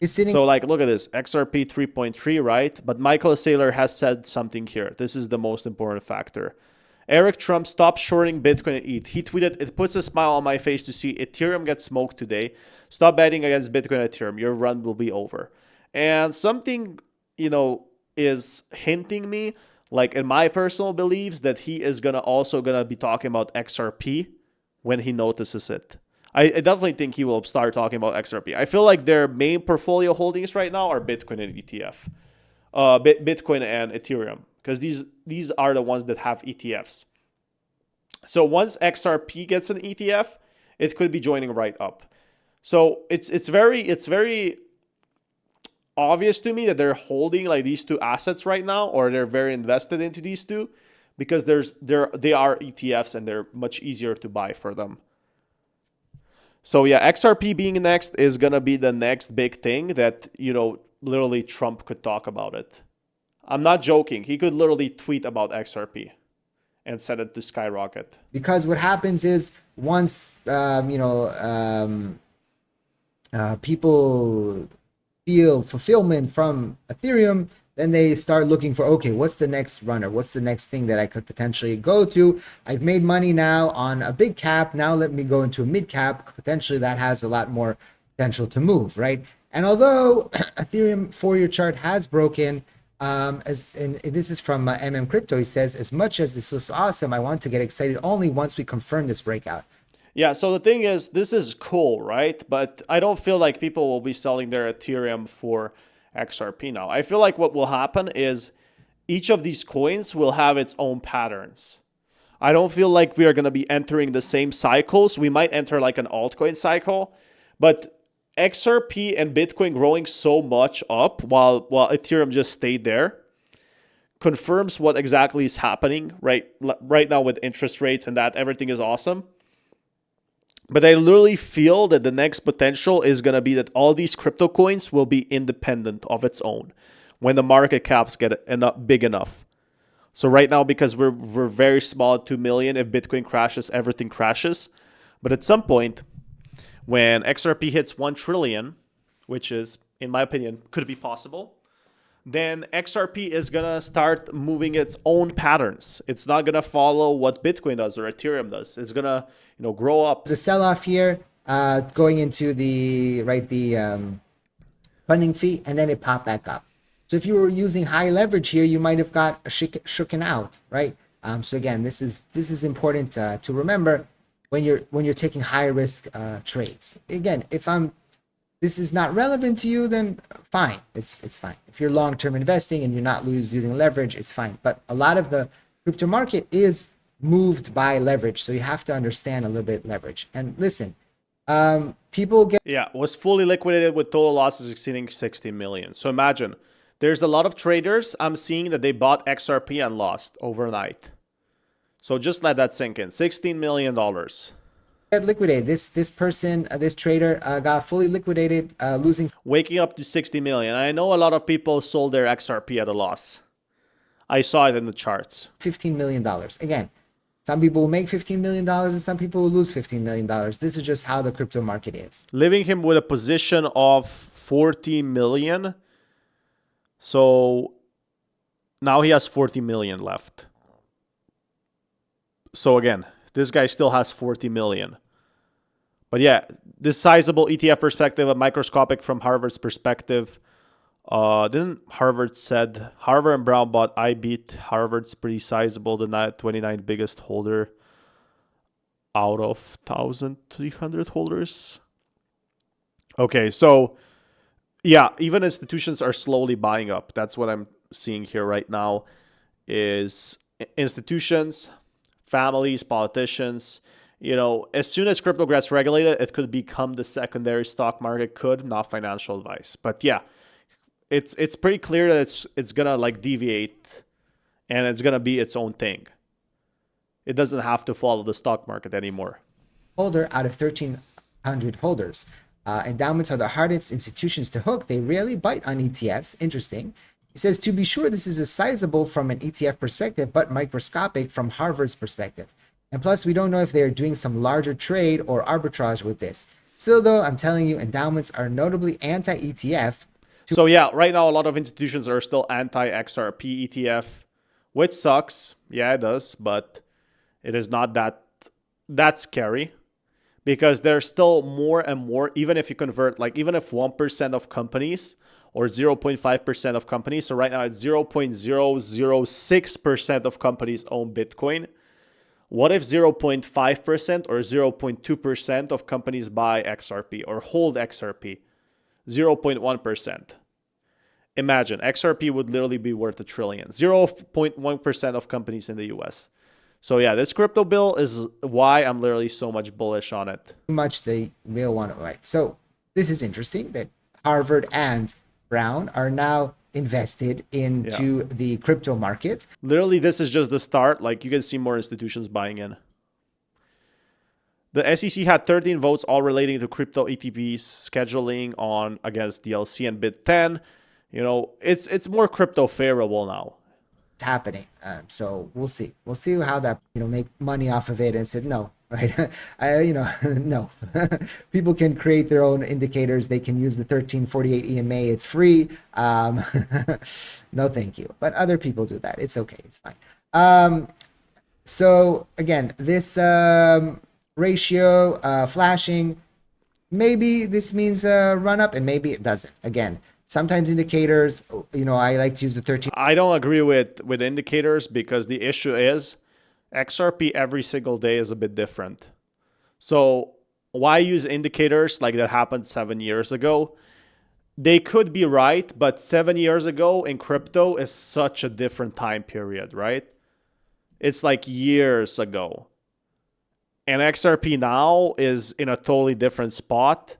is sitting. So like, look at this, XRP 3.3, right? But Michael Saylor has said something here. This is the most important factor. Eric Trump stopped shorting Bitcoin and ETH. He tweeted, "It puts a smile on my face to see Ethereum get smoked today. Stop betting against Bitcoin and Ethereum. Your run will be over." And something, is hinting me, like in my personal beliefs, that he is also gonna be talking about XRP when he notices it. I definitely think he will start talking about XRP. I feel like their main portfolio holdings right now are Bitcoin and ETF, Bitcoin and Ethereum, because these are the ones that have ETFs. So once XRP gets an ETF, it could be joining right up. So it's very obvious to me that they're holding like these two assets right now, or they're very invested into these two, because they are ETFs and they're much easier to buy for them. So yeah, XRP being next is gonna be the next big thing that literally Trump could talk about it. I'm not joking. He could literally tweet about XRP and set it to skyrocket. Because what happens is once people feel fulfillment from Ethereum, then they start looking for, okay, what's the next runner? What's the next thing that I could potentially go to? I've made money now on a big cap. Now let me go into a mid cap. Potentially that has a lot more potential to move, right? And although Ethereum 4-year chart has broken, and this is from Crypto, he says, as much as this looks awesome, I want to get excited only once we confirm this breakout. Yeah, so the thing is, this is cool, right? But I don't feel like people will be selling their Ethereum for XRP now. I feel like what will happen is each of these coins will have its own patterns. I don't feel like we are going to be entering the same cycles. We might enter like an altcoin cycle, but XRP and Bitcoin growing so much up while Ethereum just stayed there confirms what exactly is happening right now with interest rates and that everything is awesome. But I literally feel that the next potential is going to be that all these crypto coins will be independent of its own when the market caps get big enough. So right now, because we're very small at 2 million, if Bitcoin crashes, everything crashes. But at some point, when XRP hits 1 trillion, which is, in my opinion, could be possible, then XRP is going to start moving its own patterns. It's not going to follow what Bitcoin does or Ethereum does. It's going to, grow up. There's a sell-off here going into the funding fee, and then it popped back up. So if you were using high leverage here, you might have got shooken out, right? So again, this is important to remember when you're taking high risk trades. Again, if this is not relevant to you, then fine, it's fine. If you're long-term investing and you're not using leverage, it's fine. But a lot of the crypto market is moved by leverage, so you have to understand a little bit leverage. And listen, people get was fully liquidated with total losses exceeding 60 million. So imagine there's a lot of traders I'm seeing that they bought XRP and lost overnight. So just let that sink in. $16 million. Get liquidated. This person, this trader got fully liquidated, losing, waking up to 60 million. I know a lot of people sold their XRP at a loss. I saw it in the charts. $15 million. Again, some people will make $15 million and some people will lose $15 million. This is just how the crypto market is. Leaving him with a position of 40 million. So now he has 40 million left. So again, this guy still has 40 million. But yeah, this sizable ETF perspective, a microscopic from Harvard's perspective. Didn't Harvard said Harvard and Brown bought I beat Harvard's pretty sizable, the 29th biggest holder out of 1,300 holders. Okay, so yeah, even institutions are slowly buying up. That's what I'm seeing here right now is institutions, families, politicians. As soon as crypto gets regulated, it could become the secondary stock market, not financial advice. But yeah, it's pretty clear that it's gonna like deviate and it's gonna be its own thing. It doesn't have to follow the stock market anymore. Holder out of 1,300 holders. Endowments are the hardest institutions to hook. They rarely bite on ETFs. Interesting. He says, to be sure, this is a sizable from an ETF perspective, but microscopic from Harvard's perspective. And plus, we don't know if they're doing some larger trade or arbitrage with this. Still though, I'm telling you, endowments are notably anti-ETF. So yeah, right now a lot of institutions are still anti-XRP ETF, which sucks. Yeah, it does, but it is not that scary because there's still more and more, even if you convert, like even if 1% of companies or 0.5% of companies, so right now it's 0.006% of companies own Bitcoin. What if 0.5% or 0.2% of companies buy XRP or hold XRP? 0.1%. Imagine XRP would literally be worth $1 trillion. 0.1% of companies in the US. So yeah, this crypto bill is why I'm literally so much bullish on it. Much they will want to write. So this is interesting that Harvard and Brown are now invested into the crypto market. Literally, this is just the start. Like you can see more institutions buying in. The SEC had 13 votes all relating to crypto ETPs scheduling on against DLC and Bit10. You know, it's more crypto favorable now. Happening. So we'll see. We'll see how that, make money off of it. And said no, right? No. People can create their own indicators. They can use the 1348 EMA. It's free. No, thank you. But other people do that. It's okay. It's fine. So again, this ratio flashing, maybe this means a run up and maybe it doesn't. Again, sometimes indicators, I like to use the 13. I don't agree with indicators because the issue is XRP every single day is a bit different. So why use indicators like that happened 7 years ago? They could be right, but 7 years ago in crypto is such a different time period, right? It's like years ago. And XRP now is in a totally different spot.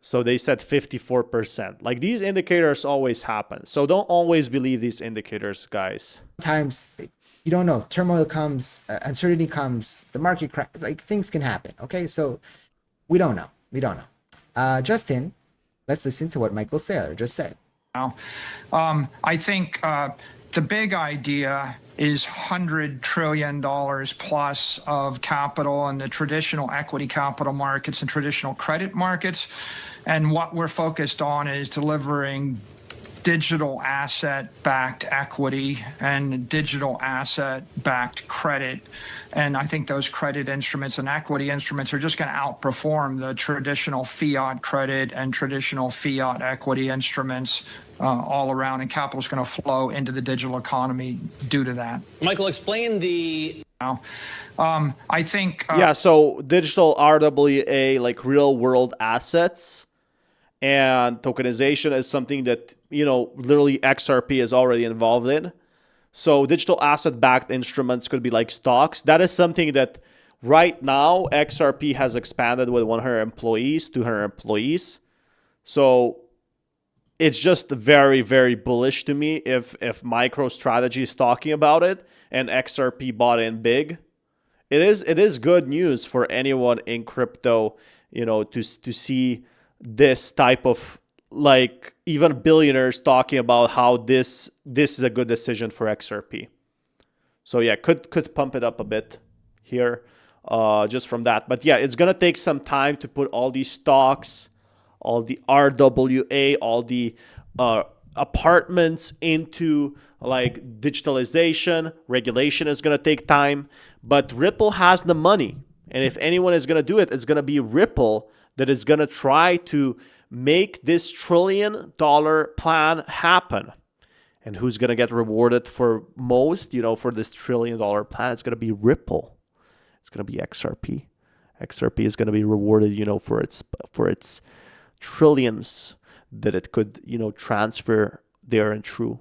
So they said 54%. Like these indicators always happen. So don't always believe these indicators, guys. Sometimes you don't know. Turmoil comes, uncertainty comes, the market crash, like things can happen. Okay, so we don't know. Justin, let's listen to what Michael Saylor just said. Now, I think the big idea is $100 trillion plus of capital in the traditional equity capital markets and traditional credit markets. And what we're focused on is delivering digital asset-backed equity and digital asset-backed credit. And I think those credit instruments and equity instruments are just going to outperform the traditional fiat credit and traditional fiat equity instruments all around, and capital is going to flow into the digital economy due to that. Michael, explain the... I think... yeah, so digital RWA, like real world assets, and tokenization is something that, literally XRP is already involved in. So digital asset-backed instruments could be like stocks. That is something that right now XRP has expanded with 100 employees, 200 employees. So it's just very, very bullish to me if MicroStrategy is talking about it and XRP bought in big. It is good news for anyone in crypto, to see this type of, like, even billionaires talking about how this is a good decision for XRP. So yeah, could pump it up a bit here just from that. But yeah, it's gonna take some time to put all these stocks, all the RWA, all the apartments into like digitalization. Regulation is gonna take time, but Ripple has the money, and if anyone is gonna do it, it's gonna be Ripple that is gonna try to make this $1 trillion plan happen. And who's going to get rewarded for most, for this $1 trillion plan? It's going to be Ripple. It's going to be XRP. XRP is going to be rewarded, for its trillions that it could, transfer there and true.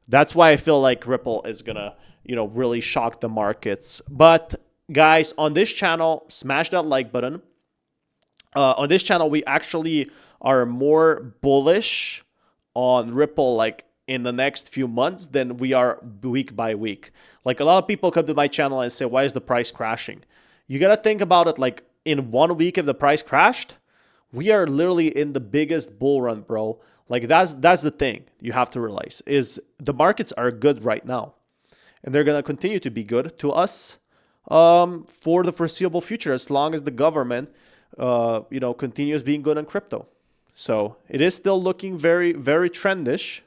That's why I feel like Ripple is going to, really shock the markets. But guys, on this channel, smash that like button. On this channel, we actually are more bullish on Ripple, like, in the next few months than we are week by week. Like, a lot of people come to my channel and say, why is the price crashing? You got to think about it like in 1 week if the price crashed, we are literally in the biggest bull run, bro. Like that's the thing you have to realize is the markets are good right now. And they're going to continue to be good to us for the foreseeable future as long as the government continues being good on crypto. So it is still looking very, very trendish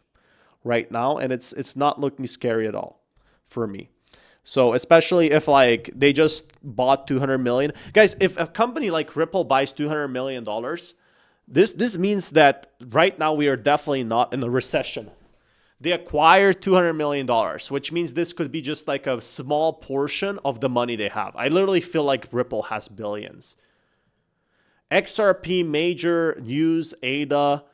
right now, and it's not looking scary at all for me. So especially if like they just bought 200 million. Guys, if a company like Ripple buys $200 million, this means that right now we are definitely not in a recession. They acquired $200 million, which means this could be just like a small portion of the money they have. I literally feel like Ripple has billions. XRP major news, ADA.